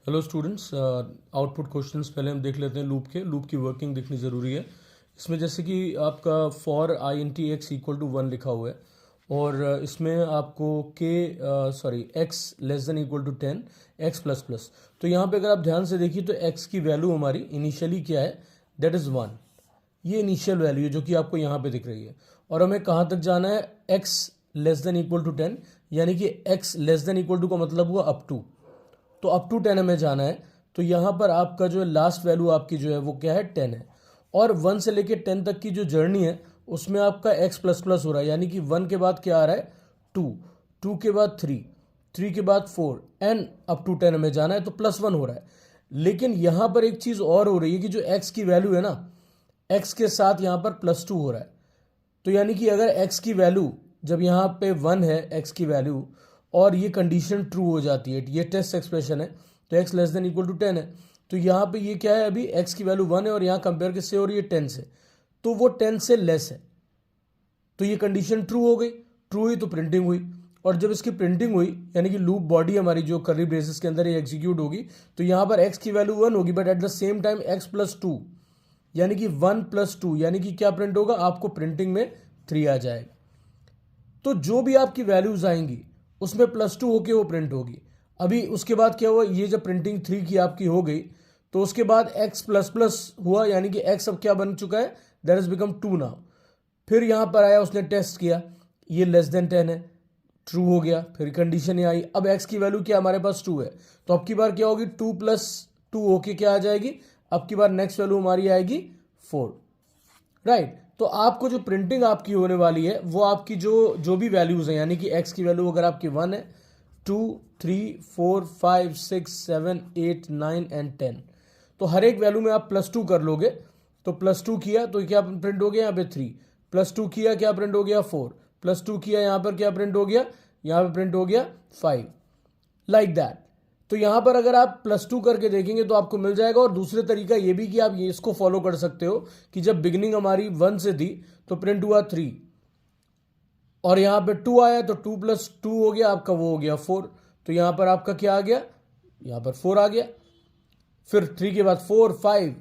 Hello students, output questions पहले हम देख लेते हैं। लूप की वर्किंग देखनी ज़रूरी है। इसमें जैसे कि आपका for I N T x equal to 1 लिखा हुआ है और इसमें आपको x less than equal to 10 x plus plus. तो यहाँ पे अगर आप ध्यान से देखिए तो एक्स की वैल्यू हमारी इनिशियली क्या है, दैट इज़ 1। ये इनिशियल वैल्यू है जो कि आपको यहाँ पे दिख रही है। और हमें कहाँ तक जाना है, x less than equal to 10, यानी कि x less than equal to का मतलब हुआ अप टू। तो अप टू 10 हमें जाना है। तो यहाँ पर आपका जो है लास्ट वैल्यू आपकी जो है वो क्या है, 10 है। और 1 से लेके 10 तक की जो जर्नी है उसमें आपका x प्लस प्लस हो रहा है, यानी कि 1 के बाद क्या आ रहा है, 2, 2 के बाद 3, 3 के बाद 4 एंड अप टू 10 हमें जाना है, तो +1 हो रहा है। लेकिन यहाँ पर एक चीज़ और हो रही है कि जो x की वैल्यू है ना, x के साथ यहाँ पर +2 हो रहा है। तो यानी कि अगर x की वैल्यू जब यहाँ पे 1 है x की वैल्यू और ये कंडीशन ट्रू हो जाती है, ये टेस्ट एक्सप्रेशन है, तो x less than equal to 10 है। तो यहाँ पे ये क्या है, अभी x की वैल्यू 1 है और यहाँ कंपेयर किससे हो रही है, 10 से। तो वो 10 से लेस है, तो ये कंडीशन ट्रू हो गई। ट्रू हुई तो प्रिंटिंग हुई, और जब इसकी प्रिंटिंग हुई यानी कि लूप बॉडी हमारी जो कर्ली ब्रेसेस के अंदर ये एग्जीक्यूट होगी, तो यहाँ पर x की वैल्यू 1 होगी, but at the same time x plus 2 यानी कि 1 प्लस 2 यानी कि क्या प्रिंट होगा, आपको प्रिंटिंग में 3 आ जाएगा। तो जो भी आपकी वैल्यूज आएंगी उसमें +2 होके वो प्रिंट होगी। अभी उसके बाद क्या हुआ, ये जब प्रिंटिंग 3 की आपकी हो गई तो उसके बाद x प्लस प्लस हुआ, यानी कि x अब क्या बन चुका है, दैट इज बिकम 2 नाउ। फिर यहाँ पर आया, उसने टेस्ट किया, ये लेस देन 10 है, ट्रू हो गया। फिर कंडीशन ये आई, अब x की वैल्यू क्या हमारे पास 2 है, तो अब की बार क्या होगी, 2 प्लस 2 होके क्या आ जाएगी, अब की बार नेक्स्ट वैल्यू हमारी आएगी 4, राइट। तो आपको जो प्रिंटिंग आपकी होने वाली है वो आपकी जो भी वैल्यूज हैं, यानी कि x की वैल्यू अगर आपकी 1 है, 2, 3, 4, 5, 6, 7, 8, 9 एंड 10, तो हर एक वैल्यू में आप +2 कर लोगे। तो +2 किया तो क्या प्रिंट हो गया, यहाँ पे 3, +2 किया क्या प्रिंट हो गया, 4, +2 किया यहाँ पर क्या प्रिंट हो गया, यहाँ पे प्रिंट हो गया 5, लाइक दैट। तो यहां पर अगर आप +2 करके देखेंगे तो आपको मिल जाएगा। और दूसरे तरीका ये भी कि आप ये इसको फॉलो कर सकते हो कि जब बिगिनिंग हमारी 1 से थी तो प्रिंट हुआ 3 और यहां पे 2 आया, तो 2 + 2 हो गया आपका, वो हो गया 4। तो यहां पर आपका क्या आ गया, यहां पर 4 आ गया। फिर 3 के बाद 4, 5,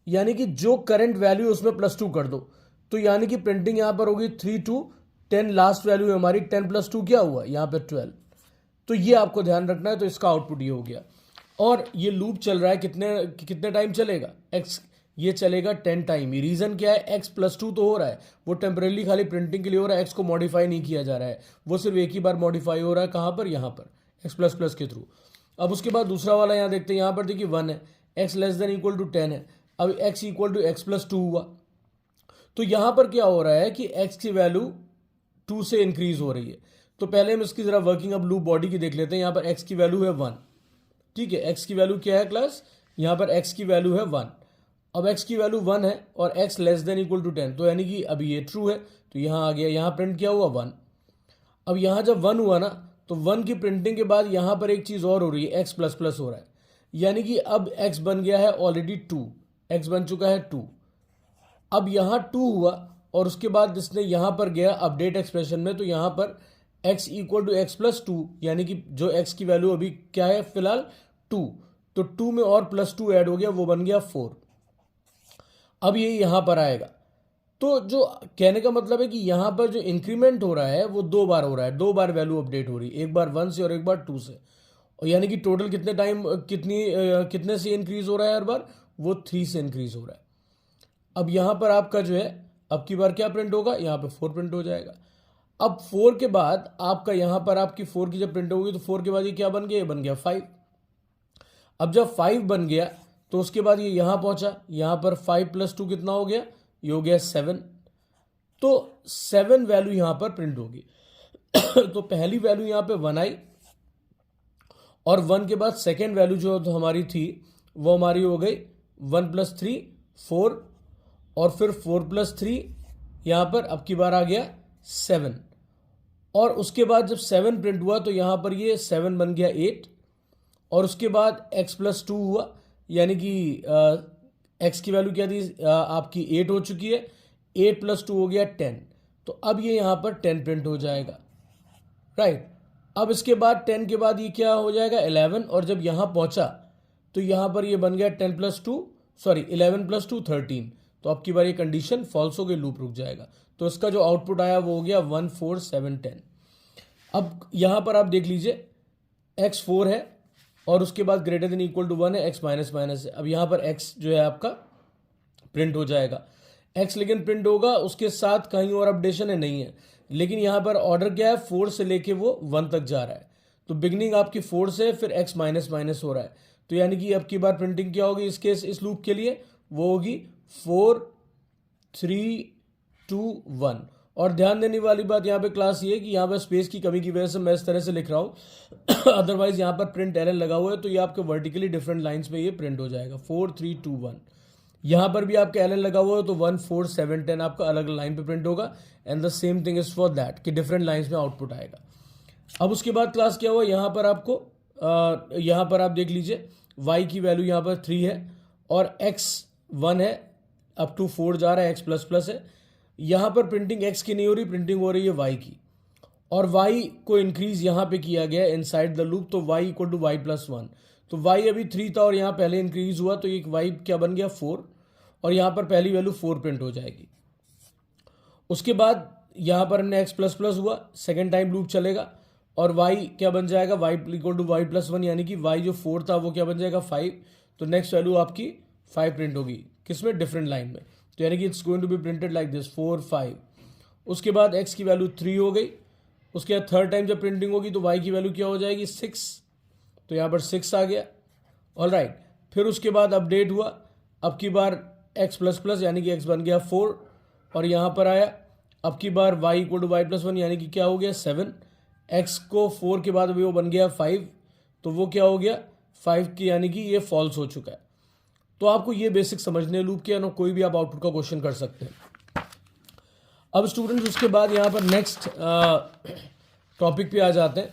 यानी कि जो करंट वैल्यू उसमें +2 कर दो, तो यानी कि प्रिंटिंग यहां पर होगी 3 to 10, लास्ट वैल्यू हमारी 10 + 2 क्या हुआ, यहां पर 12। तो ये आपको ध्यान रखना है। तो इसका आउटपुट ये हो गया। और ये लूप चल रहा है कितने टाइम चलेगा, x ये चलेगा 10 टाइम। ये रीज़न क्या है, x +2 तो हो रहा है, वो टेम्परेली खाली प्रिंटिंग के लिए हो रहा है, x को मॉडिफाई नहीं किया जा रहा है, वो सिर्फ एक ही बार मॉडिफाई हो रहा है, कहाँ पर, यहाँ पर x प्लस प्लस के थ्रू। अब उसके बाद दूसरा वाला यहाँ देखते हैं, यहाँ पर देखिए 1 है, x less than equal to 10 है, अब x इक्वल टू x + 2 हुआ। तो यहाँ पर क्या हो रहा है कि x की वैल्यू 2 से इंक्रीज हो रही है। तो पहले हम इसकी जरा वर्किंग अब लूप बॉडी की देख लेते हैं। यहाँ पर x की वैल्यू है 1, ठीक है, x की वैल्यू क्या है क्लास, यहाँ पर x की वैल्यू है 1। अब x की वैल्यू 1 है और x less than equal to 10, तो यानी कि अभी ये ट्रू है, तो यहाँ आ गया, यहाँ प्रिंट किया हुआ 1। अब यहाँ जब 1 हुआ ना, तो 1 की प्रिंटिंग के बाद यहाँ पर एक चीज़ और हो रही है, x प्लस प्लस हो रहा है, यानी कि अब x बन गया है ऑलरेडी 2, x बन चुका है 2। अब यहाँ 2 हुआ और उसके बाद इसने यहाँ पर गया अपडेट एक्सप्रेशन में, तो यहाँ पर x इक्वल टू x + 2, यानी कि जो x की वैल्यू अभी क्या है फिलहाल 2, तो 2 में और +2 ऐड हो गया, वो बन गया 4। अब ये यहाँ पर आएगा। तो जो कहने का मतलब है कि यहाँ पर जो इंक्रीमेंट हो रहा है वो 2 बार हो रहा है, 2 बार वैल्यू अपडेट हो रही है, एक बार 1 से और एक बार 2 से, और यानी कि टोटल कितने टाइम कितने से इंक्रीज हो रहा है हर बार, वो 3 से इंक्रीज हो रहा है। अब यहाँ पर आपका जो है अब की बार क्या प्रिंट होगा, यहाँ पे 4 प्रिंट हो जाएगा। अब 4 के बाद आपका यहाँ पर आपकी 4 की जब प्रिंट होगी तो 4 के बाद ये क्या बन गया, ये बन गया 5। अब जब 5 बन गया तो उसके बाद ये यहाँ पहुँचा, यहाँ पर 5 + 2 कितना हो गया, ये हो गया 7। तो 7 वैल्यू यहाँ पर प्रिंट होगी। तो पहली वैल्यू यहाँ पे 1 आई और 1 के बाद सेकेंड वैल्यू जो तो हमारी थी वो हमारी हो गई 1 + 3 4, और फिर 4 + 3 यहाँ पर अब की बार आ गया 7। और उसके बाद जब 7 प्रिंट हुआ तो यहाँ पर ये 7 बन गया 8, और उसके बाद x + 2 हुआ, यानी कि x की वैल्यू क्या थी, आपकी 8 हो चुकी है, 8 + 2 हो गया 10। तो अब ये यहाँ पर 10 प्रिंट हो जाएगा, राइट। अब इसके बाद 10 के बाद ये क्या हो जाएगा 11, और जब यहाँ पहुँचा तो यहाँ पर ये बन गया 11 + 2 13, तो अब की बार ये कंडीशन फॉल्स हो गई, लूप रुक जाएगा। तो इसका जो आउटपुट आया वो हो गया 1 4 7 10। अब यहाँ पर आप देख लीजिए x 4 है और उसके बाद ग्रेटर देन इक्वल टू 1 है, x माइनस माइनस है। अब यहाँ पर x जो है आपका प्रिंट हो जाएगा, x लेकिन प्रिंट होगा उसके साथ कहीं और अपडेशन है नहीं है, लेकिन यहाँ पर ऑर्डर क्या है 4 से लेके वो 1 तक जा रहा है, तो बिगनिंग आपकी 4 से फिर x माइनस माइनस हो रहा है, तो यानी कि अब की बार प्रिंटिंग क्या होगी इस लूप के लिए, वो होगी 4 3 2 1। और ध्यान देने वाली बात यहाँ पे क्लास ये है कि यहाँ पर स्पेस की कमी की वजह से मैं इस तरह से लिख रहा हूँ अदरवाइज यहाँ पर प्रिंट एरर लगा हुआ है, तो ये आपके वर्टिकली डिफरेंट लाइंस में ये प्रिंट हो जाएगा 4 3 2 1। यहाँ पर भी आपका एरर लगा हुआ है तो 1 4 7 10 आपका अलग लाइन पे प्रिंट होगा, and the same thing is for that कि डिफरेंट लाइंस में आउटपुट आएगा। अब उसके बाद क्लास क्या हुआ, यहाँ पर आपको यहाँ पर आप देख लीजिए y की वैल्यू यहाँ पर 3 है और x 1 है, अप टू 4 जा रहा है, x प्लस प्लस है। यहाँ पर प्रिंटिंग x की नहीं हो रही, प्रिंटिंग हो रही है y की, और y को इंक्रीज यहाँ पे किया गया है इनसाइड द लूप, तो y equal to y plus 1। तो y अभी 3 था और यहाँ पहले इंक्रीज हुआ, तो एक y क्या बन गया 4, और यहाँ पर पहली वैल्यू 4 प्रिंट हो जाएगी। उसके बाद यहाँ पर हमने x प्लस प्लस हुआ, सेकेंड टाइम लूप चलेगा और y क्या बन जाएगा, y equal to y plus 1, यानी कि y जो 4 था वो क्या बन जाएगा 5, तो नेक्स्ट वैल्यू आपकी 5 प्रिंट होगी, किसमें, डिफरेंट लाइन में, तो यानी कि it's going to be printed like this 4 5। उसके बाद x की वैल्यू 3 हो गई, उसके बाद थर्ड टाइम जब प्रिंटिंग होगी तो y की वैल्यू क्या हो जाएगी 6, तो यहाँ पर 6 आ गया, ऑल राइट। फिर उसके बाद अपडेट हुआ, अब की बार x प्लस प्लस यानी कि x बन गया 4, और यहाँ पर आया अब की बार y equal to y plus 1 यानी कि क्या हो गया 7, x को 4 के बाद अभी वो बन गया 5, तो वो क्या हो गया 5 की, यानी कि ये फॉल्स हो चुका है। तो आपको ये बेसिक समझने लूप के, ना कोई भी आप आउटपुट का क्वेश्चन कर सकते हैं। अब स्टूडेंट्स उसके बाद यहाँ पर नेक्स्ट टॉपिक पे आ जाते हैं,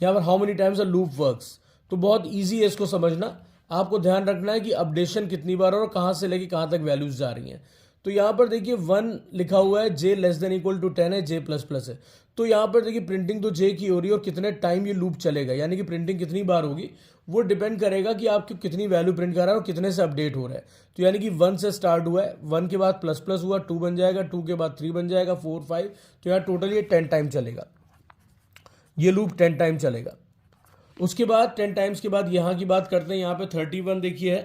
यहाँ पर how many times a loop works. तो बहुत इजी है इसको समझना, आपको ध्यान रखना है कि अपडेशन कितनी बार और कहाँ से लेके कहाँ तक वैल्यूज जा रही हैं। तो यहाँ पर देखिए 1 लिखा हुआ है, j less than equal to 10 है, j प्लस प्लस है, तो यहाँ पर देखिए प्रिंटिंग तो j की हो रही है और कितने टाइम ये लूप चलेगा, यानी कि प्रिंटिंग कितनी बार होगी वो डिपेंड करेगा कि आपकी कितनी वैल्यू प्रिंट कर रहा है और कितने से अपडेट हो रहा है। तो यानी कि 1 से स्टार्ट हुआ है, 1 के बाद प्लस प्लस हुआ 2 बन जाएगा, 2 के बाद 3 बन जाएगा 4 5, तो यहाँ टोटल ये 10 टाइम चलेगा, ये लूप 10 टाइम चलेगा। उसके बाद 10 टाइम्स के बाद यहाँ की बात करते हैं, यहाँ पे 31 देखिए है,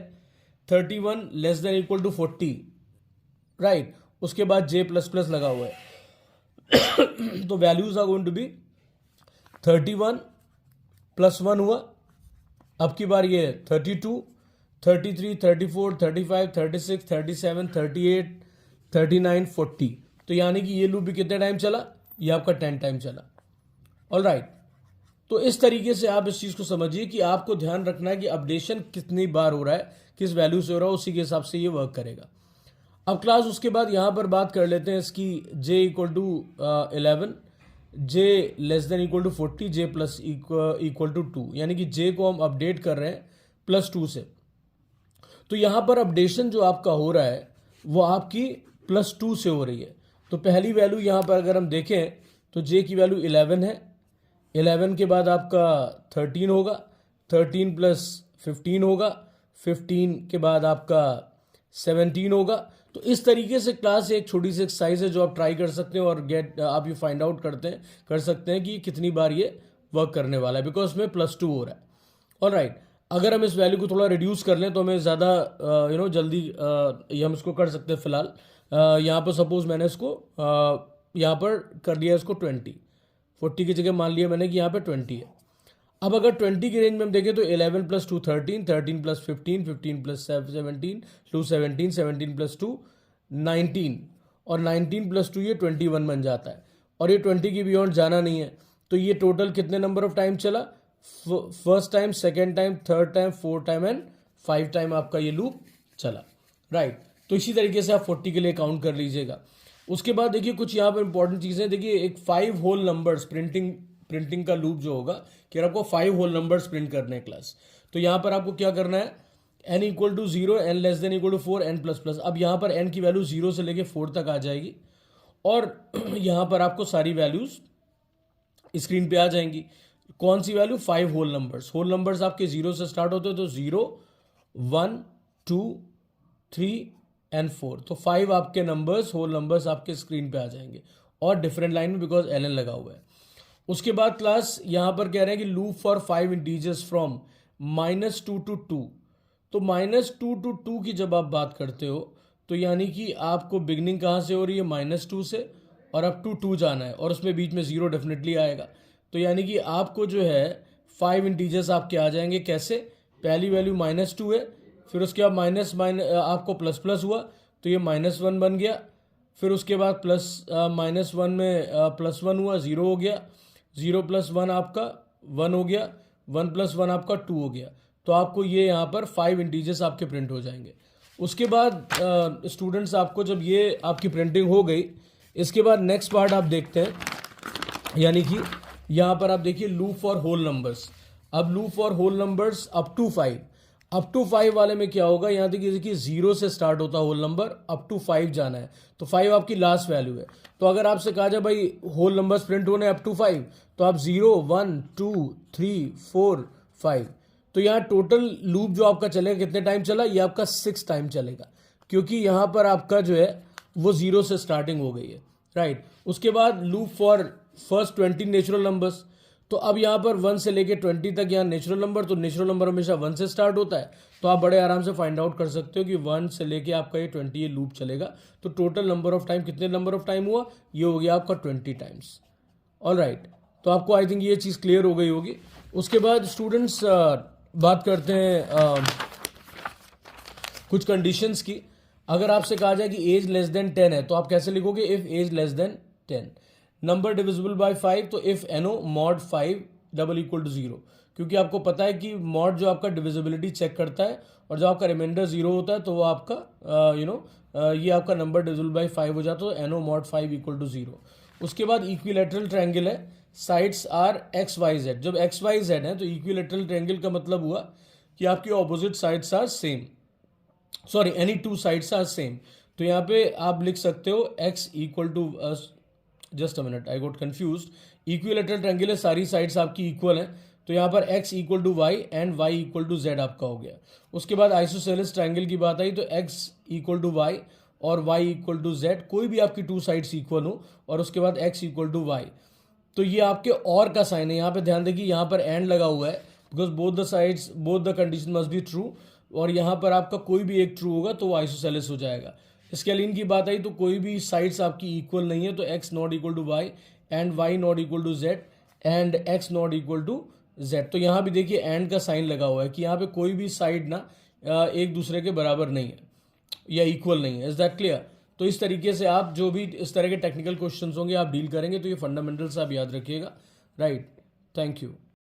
31 less than equal to 40, right. उसके बाद j प्लस प्लस लगा हुआ है तो values are going to be 31 plus 1 हुआ, अब की बार ये 32 33 34 35 36 37 38 39 40, तो यानी कि ये लूप भी कितने टाइम चला, ये आपका 10 टाइम चला, ऑल राइट। तो इस तरीके से आप इस चीज़ को समझिए कि आपको ध्यान रखना है कि अपडेशन कितनी बार हो रहा है, किस वैल्यू से हो रहा है, उसी के हिसाब से ये वर्क करेगा। अब क्लास उसके बाद यहाँ पर बात कर लेते हैं इसकी j equal to 11, j less than equal to 40, j plus equal to 2, यानी कि j को हम अपडेट कर रहे हैं प्लस 2 से। तो यहाँ पर अपडेशन जो आपका हो रहा है वो आपकी प्लस 2 से हो रही है। तो पहली वैल्यू यहाँ पर अगर हम देखें तो j की वैल्यू 11 है, 11 के बाद आपका 13 होगा, 13 प्लस 15 होगा, 15 के बाद आपका 17 होगा। तो इस तरीके से क्लास एक छोटी सी एक्सरसाइज है जो आप ट्राई कर सकते हैं और आप ये फाइंड आउट कर सकते हैं कि कितनी बार ये वर्क करने वाला है, बिकॉज इसमें प्लस 2 हो रहा है, ऑल राइट। अगर हम इस वैल्यू को थोड़ा रिड्यूस कर लें तो हमें ज़्यादा जल्दी ये हम इसको कर सकते हैं। फिलहाल यहाँ पर सपोज मैंने इसको यहाँ पर कर लिया इसको 40 की जगह मान लिया मैंने कि यहाँ पे 20 है। अब अगर 20 की रेंज में हम देखें तो 11 प्लस 2 13, 13 प्लस 15, 15 प्लस 17, 2 17, 17 प्लस 2 19, और 19 प्लस 2 ये 21 बन जाता है, और ये 20 की बियॉन्ड जाना नहीं है। तो ये टोटल कितने नंबर ऑफ टाइम चला, first time, second time, third time, fourth time and 5 time आपका ये लूप चला, राइट। तो इसी तरीके से आप 40 के लिए काउंट कर लीजिएगा। उसके बाद देखिए कुछ यहाँ पर इंपॉर्टेंट चीज़ें, देखिए एक 5 होल नंबर्स प्रिंटिंग का लूप जो होगा कि आपको 5 होल नंबर्स प्रिंट करने हैं क्लास। तो यहाँ पर आपको क्या करना है, n equal to 0, n less than equal to 4, n plus plus. अब यहाँ पर n की वैल्यू 0 से लेके 4 तक आ जाएगी, और यहाँ पर आपको सारी वैल्यूज स्क्रीन पे आ जाएंगी। कौन सी value, 5 whole numbers. Whole numbers आपके 0 से स्टार्ट होते हैं, तो 0 1 2 3 एंड 4। तो 5 आपके नंबर्स, होल नंबर्स आपके स्क्रीन पे आ जाएंगे और डिफरेंट लाइन में बिकॉज एल लगा हुआ है। उसके बाद क्लास यहाँ पर कह रहे हैं कि loop for 5 integers from -2 to 2। तो -2 to 2 की जब आप बात करते हो तो यानी कि आपको बिगनिंग कहाँ से हो रही है, -2 से, और अप टू 2 जाना है, और उसमें बीच में 0 डेफिनेटली आएगा। तो यानी कि आपको जो है 5 इंटीजर्स आपके आ जाएंगे। कैसे? पहली वैल्यू -2 है, फिर उसके बाद आपको प्लस प्लस हुआ तो ये -1 बन गया, फिर उसके बाद -1 में +1 हुआ, 0 हो गया, 0 + 1 आपका 1 हो गया, 1 + 1 आपका 2 हो गया। तो आपको ये यहाँ पर 5 इंटीजर्स आपके प्रिंट हो जाएंगे। उसके बाद स्टूडेंट्स आपको जब ये आपकी प्रिंटिंग हो गई, इसके बाद नेक्स्ट पार्ट आप देखते हैं, यानी कि यहाँ पर आप देखिए लूप फॉर होल नंबर्स। अब loop for whole numbers up to 5 वाले में क्या होगा, यहाँ देखिए 0 से स्टार्ट होता है होल नंबर, अप टू 5 जाना है, तो 5 आपकी लास्ट वैल्यू है। तो अगर आपसे कहा जाए भाई होल नंबर्स प्रिंट होने अप टू 5, तो आप 0 1 2 3 4 5, तो यहाँ टोटल लूप जो आपका चलेगा कितने टाइम चला, ये आपका 6 टाइम चलेगा, क्योंकि यहाँ पर आपका जो है वो 0 से स्टार्टिंग हो गई है, राइट। उसके बाद loop for first 20 natural numbers. तो अब यहाँ पर 1 से लेके 20 तक यहाँ नेचुरल नंबर, तो नेचुरल नंबर हमेशा 1 से स्टार्ट होता है, तो आप बड़े आराम से फाइंड आउट कर सकते हो कि 1 से लेके आपका ये 20 ये लूप चलेगा। तो टोटल नंबर ऑफ टाइम, कितने नंबर ऑफ टाइम हुआ, ये हो गया आपका 20 टाइम्स। ऑल राइट, तो आपको आई थिंक ये चीज़ क्लियर हो गई होगी। उसके बाद स्टूडेंट्स बात करते हैं कुछ कंडीशंस की। अगर आपसे कहा जाए कि एज लेस देन 10 है, तो आप कैसे लिखोगे, if age less than 10। Number divisible by 5, तो इफ NO mod 5 = 0, क्योंकि आपको पता है कि मॉड जो आपका डिविजिबिलिटी चेक करता है, और जब आपका रिमाइंडर 0 होता है तो वो आपका ये आपका नंबर डिविजिबल बाय 5 हो जाता है, तो NO mod 5 = 0। उसके बाद इक्विलैटरल ट्रायंगल है, साइड्स आर XYZ। जब XYZ है तो इक्विलैटरल ट्रायंगल का मतलब हुआ कि आपकी opposite sides are same, sorry any 2 sides are same. तो यहाँ पे आप लिख सकते हो x = just a minute, I got confused. Equilateral triangle है, सारी साइड्स आपकी इक्वल हैं, तो यहाँ पर x = y and y = z आपका हो गया। उसके बाद आइसोसेलेस ट्रायंगल की बात आई, तो x = y और y = z, कोई भी आपकी 2 साइड्स इक्वल हो, और उसके बाद x = y, तो ये आपके और का साइन है। यहाँ पे ध्यान देखिए, यहाँ पर एंड लगा हुआ है, because both the condition must be true, और यहाँ पर आपका कोई भी एक ट्रू होगा तो वो आइसोसेलेस हो जाएगा। स्केलिन की बात आई तो कोई भी साइड्स आपकी इक्वल नहीं है, तो x ≠ y and y ≠ z and x ≠ z। तो यहाँ भी देखिए एंड का साइन लगा हुआ है कि यहाँ पे कोई भी साइड ना एक दूसरे के बराबर नहीं है या इक्वल नहीं है। Is that clear? तो इस तरीके से आप जो भी इस तरह के टेक्निकल क्वेश्चंस होंगे आप डील करेंगे, तो ये फंडामेंटल्स आप याद रखिएगा, राइट। Thank you.